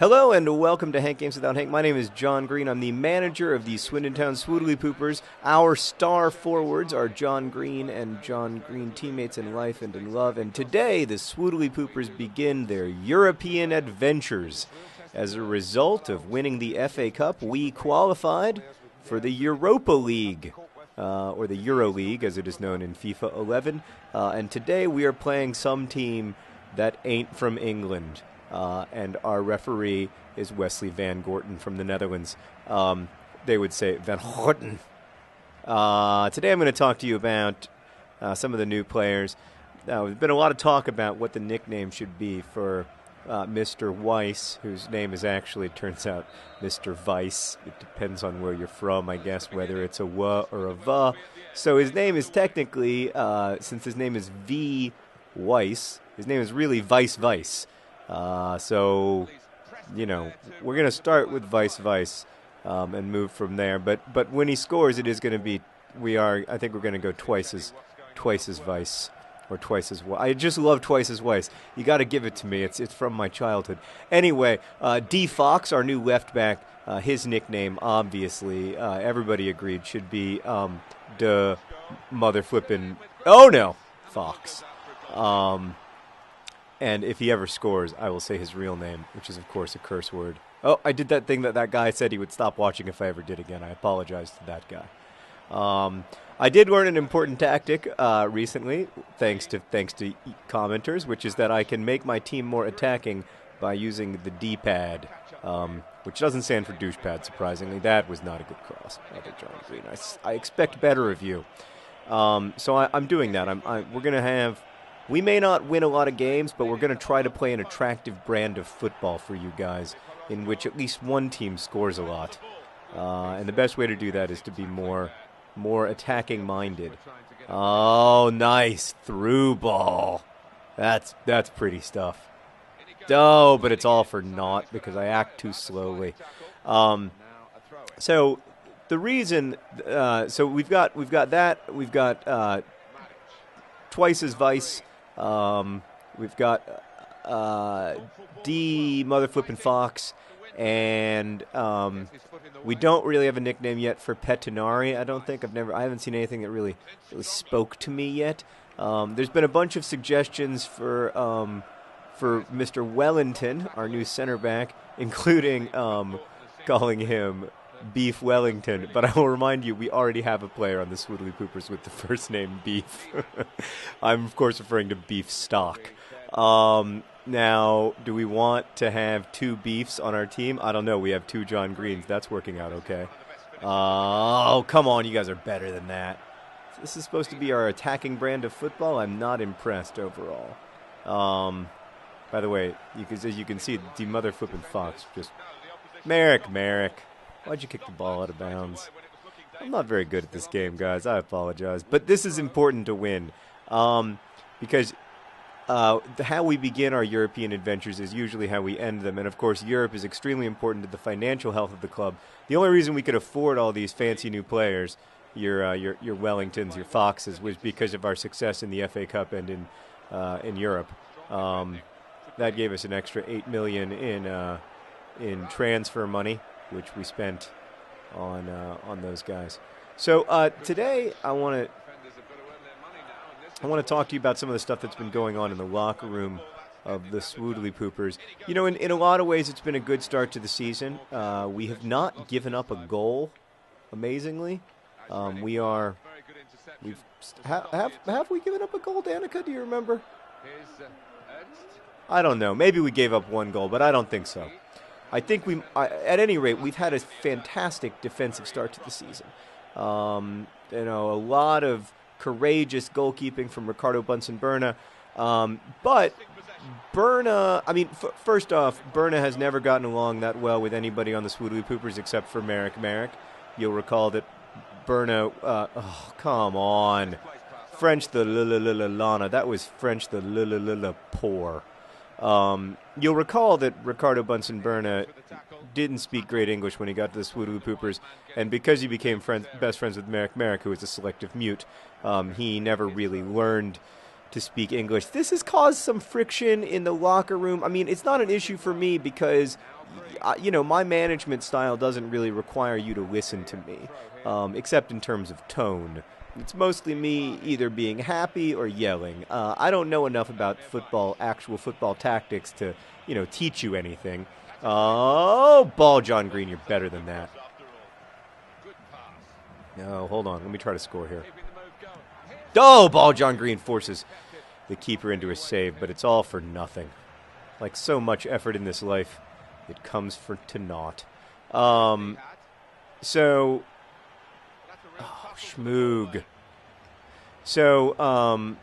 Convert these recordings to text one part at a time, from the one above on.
Hello and welcome to Hank Games Without Hank. My name is John Green. I'm the manager of the Swindon Town Swoodly Poopers. Our star forwards are John Green and John Green, teammates in life and in love. And today, the Swoodly Poopers begin their European adventures. As a result of winning the FA Cup, we qualified for the Europa League, or the Euro League, as it is known in FIFA 11. And today, we are playing some team that ain't from England. And our referee is Wesley Van Gorten from the Netherlands. They would say Van Gorten. Today I'm going to talk to you about some of the new players. There's been a lot of talk about what the nickname should be for Mr. Weiss, whose name is actually, it turns out, Mr. Weiss. It depends on where you're from, I guess, whether it's a W or a V. So his name is technically, since his name is V. Weiss, his name is really Weiss Weiss. So, you know, we're going to start with Weiss and move from there. But when he scores, it is going to be, I think we're going to go twice as Weiss, or twice as Weiss. I just love twice as Weiss. You got to give it to me. It's from my childhood. Anyway, D. Fox, our new left back, his nickname, obviously, everybody agreed, should be the mother flippin', oh no, Fox. And if he ever scores, I will say his real name, which is, of course, a curse word. Oh, I did that thing that guy said he would stop watching if I ever did again. I apologize to that guy. I did learn an important tactic recently, thanks to commenters, which is that I can make my team more attacking by using the D-pad, which doesn't stand for douchepad, surprisingly. That was not a good cross, John Green. I expect better of you. So I'm doing that. We're going to have... We may not win a lot of games, but we're going to try to play an attractive brand of football for you guys in which at least one team scores a lot. And the best way to do that is to be more attacking-minded. Oh, nice. Through ball. That's pretty stuff. Oh, but it's all for naught because I act too slowly. So the reason... so we've got that. We've got twice as Weiss. We've got D. Mother Flippin' Fox, and we don't really have a nickname yet for Pettinari. I don't think I haven't seen anything that really spoke to me yet. There's been a bunch of suggestions for Mr. Wellington, our new center back, including calling him Beef Wellington, but I will remind you, we already have a player on the Swoodly Poopers with the first name Beef. I'm, of course, referring to Beef Stock. Now, do we want to have two Beefs on our team? I don't know. We have two John Greens. That's working out okay. Oh, come on. You guys are better than that. This is supposed to be our attacking brand of football. I'm not impressed overall. By the way, as you can see, the mother flipping Fox just... Merrick. Why'd you kick the ball out of bounds? I'm not very good at this game, guys. I apologize. But this is important to win because how we begin our European adventures is usually how we end them. And, of course, Europe is extremely important to the financial health of the club. The only reason we could afford all these fancy new players, your Wellingtons, your Foxes, was because of our success in the FA Cup and in Europe. That gave us an extra $8 million in transfer money, which we spent on those guys. So today I want to talk to you about some of the stuff that's been going on in the locker room of the Swoodly Poopers. You know, in a lot of ways, it's been a good start to the season. We have not given up a goal, amazingly. Have we given up a goal, Danica? Do you remember? I don't know. Maybe we gave up one goal, but I don't think so. I think at any rate, we've had a fantastic defensive start to the season. A lot of courageous goalkeeping from Ricardo Bunsen-Berna. But Berna, first off, Berna has never gotten along that well with anybody on the Swoodly Poopers except for Merrick. You'll recall that Berna, come on. French the lana. That was French the poor. You'll recall that Ricardo Bunsen-Berna didn't speak great English when he got to the Swoodly Poopers, and because he became best friends with Merrick, who was a selective mute, he never really learned to speak English. This has caused some friction in the locker room. I mean, it's not an issue for me because my management style doesn't really require you to listen to me, except in terms of tone. It's mostly me either being happy or yelling. I don't know enough about actual football tactics to, teach you anything. Oh, ball, John Green, you're better than that. No, hold on. Let me try to score here. Oh, ball, John Green forces the keeper into a save, but it's all for nothing. Like so much effort in this life, it comes to naught. Schmoog. So,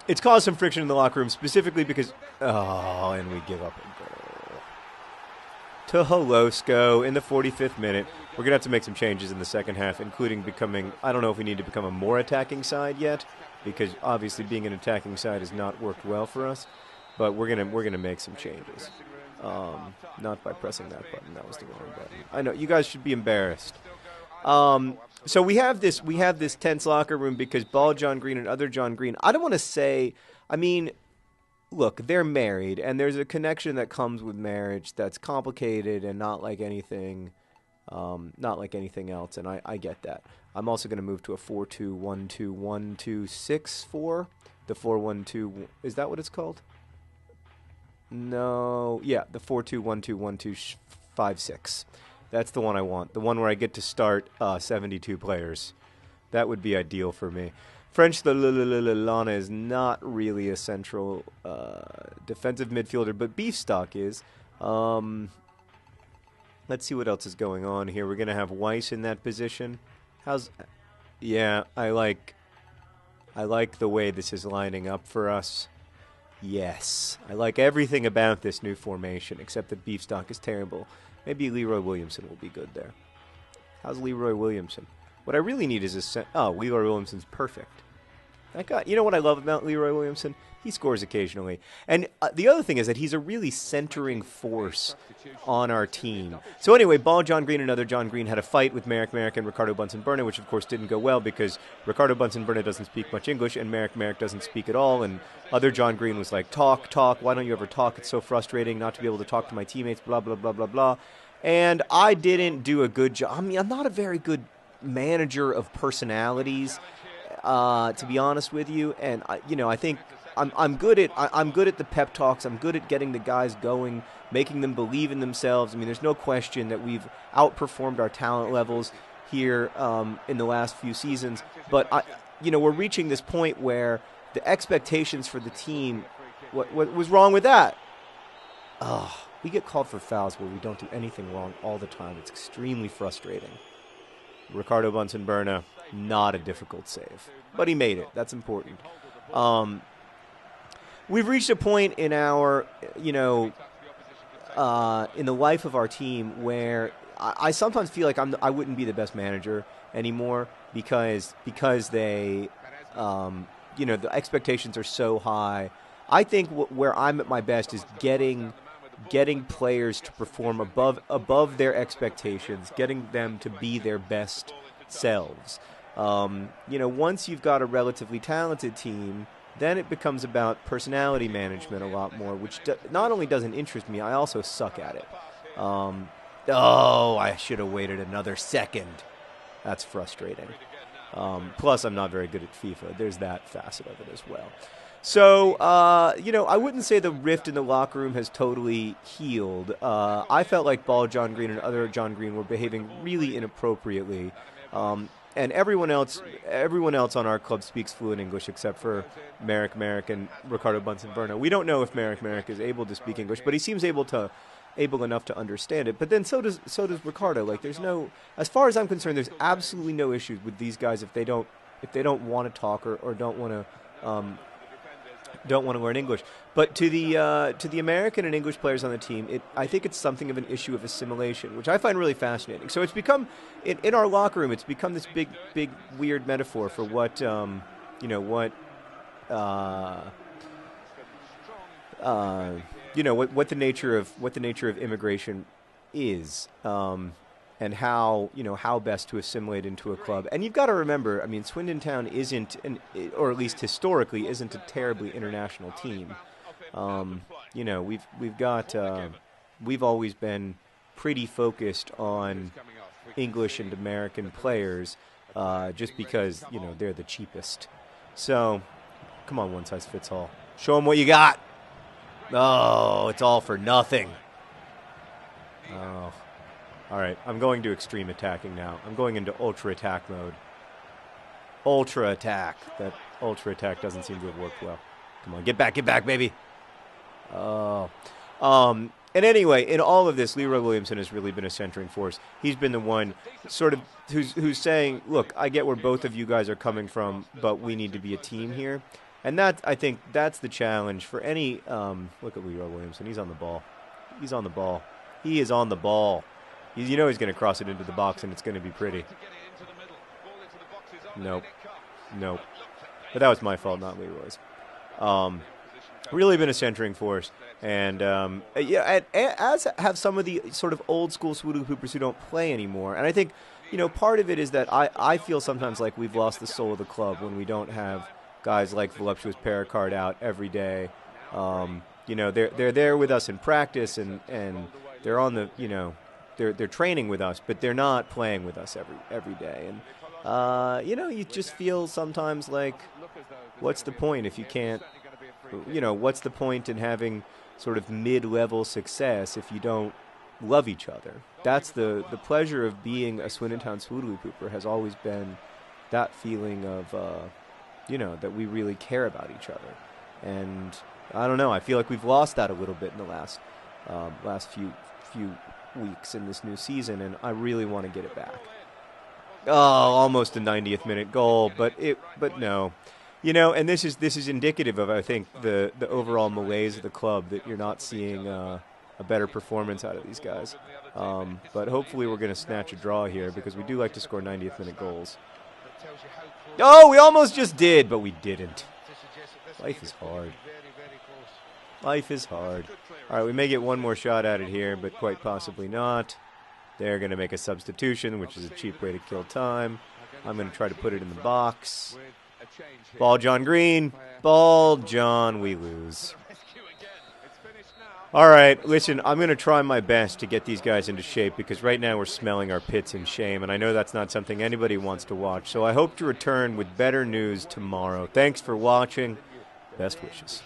it's caused some friction in the locker room, specifically because... Oh, and we give up a goal. To Holosko in the 45th minute. We're going to have to make some changes in the second half, including becoming... I don't know if we need to become a more attacking side yet, because obviously being an attacking side has not worked well for us. But we're gonna make some changes. Not by pressing that button. That was the wrong button. I know, you guys should be embarrassed. So we have this tense locker room because ball John Green and other John Green, I don't want to say, I mean, look, they're married, and there's a connection that comes with marriage that's complicated and not like anything else, and I get that. I'm also going to move to a 4-2-1-2-1-2-6-4. The 4-1-2, is that what it's called? No, yeah, the 4-2-1-2-1-2-5-6. That's the one I want. The one where I get to start 72 players. That would be ideal for me. French Lana is not really a central defensive midfielder, but Beefstock is. Let's see what else is going on here. We're going to have Weiss in that position. Yeah, I like the way this is lining up for us. Yes, I like everything about this new formation, except that Beefstock is terrible. Maybe Leroy Williamson will be good there. How's Leroy Williamson? What I really need is Leroy Williamson's perfect. That guy, you know what I love about Leroy Williamson? He scores occasionally. And the other thing is that he's a really centering force on our team. So anyway, ball John Green and other John Green had a fight with Merrick and Ricardo Bunsen-Burnett, which of course didn't go well because Ricardo Bunsen-Burnett doesn't speak much English and Merrick doesn't speak at all. And other John Green was like, talk, why don't you ever talk? It's so frustrating not to be able to talk to my teammates, blah, blah, blah, blah, blah. And I didn't do a good job. I mean, I'm not a very good manager of personalities, to be honest with you. And I think I'm good at the pep talks. I'm good at getting the guys going, making them believe in themselves. I mean, there's no question that we've outperformed our talent levels here in the last few seasons. But we're reaching this point where the expectations for the team. What was wrong with that? Oh, we get called for fouls where we don't do anything wrong all the time. It's extremely frustrating. Ricardo Bunsen-Burnett, not a difficult save, but he made it. That's important. We've reached a point in our, in the life of our team where I sometimes feel like I wouldn't be the best manager anymore because they, the expectations are so high. I think where I'm at my best is getting players to perform above their expectations, getting them to be their best selves. Once you've got a relatively talented team, then it becomes about personality management a lot more, which not only doesn't interest me, I also suck at it. I should have waited another second. That's frustrating. Plus, I'm not very good at FIFA. There's that facet of it as well. So, I wouldn't say the rift in the locker room has totally healed. I felt like ball John Green and other John Green were behaving really inappropriately. And everyone else on our club speaks fluent English except for Merrick and Ricardo Bunsen-Burnett. We don't know if Merrick is able to speak English, but he seems able enough to understand it. But then so does Ricardo. Like, there's no, as far as I'm concerned, there's absolutely no issues with these guys if they don't want to talk or don't want to learn English. But to the American and English players on the team, I think it's something of an issue of assimilation, which I find really fascinating. So it's become, in our locker room, it's become this big weird metaphor for what the nature of immigration is. And how best to assimilate into a club. And you've got to remember, I mean, Swindon Town isn't, or at least historically, isn't a terribly international team. you know, we've always been pretty focused on English and American players, just because you know they're the cheapest. So, come on, one size fits all. Show them what you got. Oh, it's all for nothing. Oh, all right. I'm going to extreme attacking now. I'm going into ultra attack mode. Ultra attack. That ultra attack doesn't seem to have worked well. Come on, get back, baby. Oh. And anyway, in all of this, Leroy Williamson has really been a centering force. He's been the one sort of who's saying, look, I get where both of you guys are coming from, but we need to be a team here. And that, I think, that's the challenge for any, look at Leroy Williamson. He's on the ball. He's on the ball. He is on the ball. You know he's going to cross it into the box, and it's going to be pretty. Nope. Nope. But that was my fault, not Leroy's. Really been a centering force. And, yeah, as have some of the sort of old school Swoodley Poopers who don't play anymore. And I think, you know, part of it is that I feel sometimes like we've lost the soul of the club when we don't have guys like Voluptuous Pericard out every day. You know, they're there with us in practice and they're on the, you know, they're training with us, but they're not playing with us every day. And, you know, you just feel sometimes like, what's the point if you can't, you know, what's the point in having sort of mid-level success if you don't love each other? That's the pleasure of being a Swindon Town Swoodley Pooper has always been that feeling of, you know, that we really care about each other. And I don't know, I feel like we've lost that a little bit in the last few weeks in this new season, and I really want to get it back. Oh, almost a 90th minute goal, but no. You know, and this is indicative of, I think, the overall malaise of the club, that you're not seeing a better performance out of these guys. But hopefully we're going to snatch a draw here, because we do like to score 90th minute goals. Oh, we almost just did, but we didn't. Life is hard. Life is hard. All right, we may get one more shot at it here, but quite possibly not. They're going to make a substitution, which is a cheap way to kill time. I'm going to try to put it in the box. Ball, John Green. Ball, John, we lose. All right, listen, I'm going to try my best to get these guys into shape, because right now we're smelling our pits in shame, and I know that's not something anybody wants to watch. So I hope to return with better news tomorrow. Thanks for watching. Best wishes.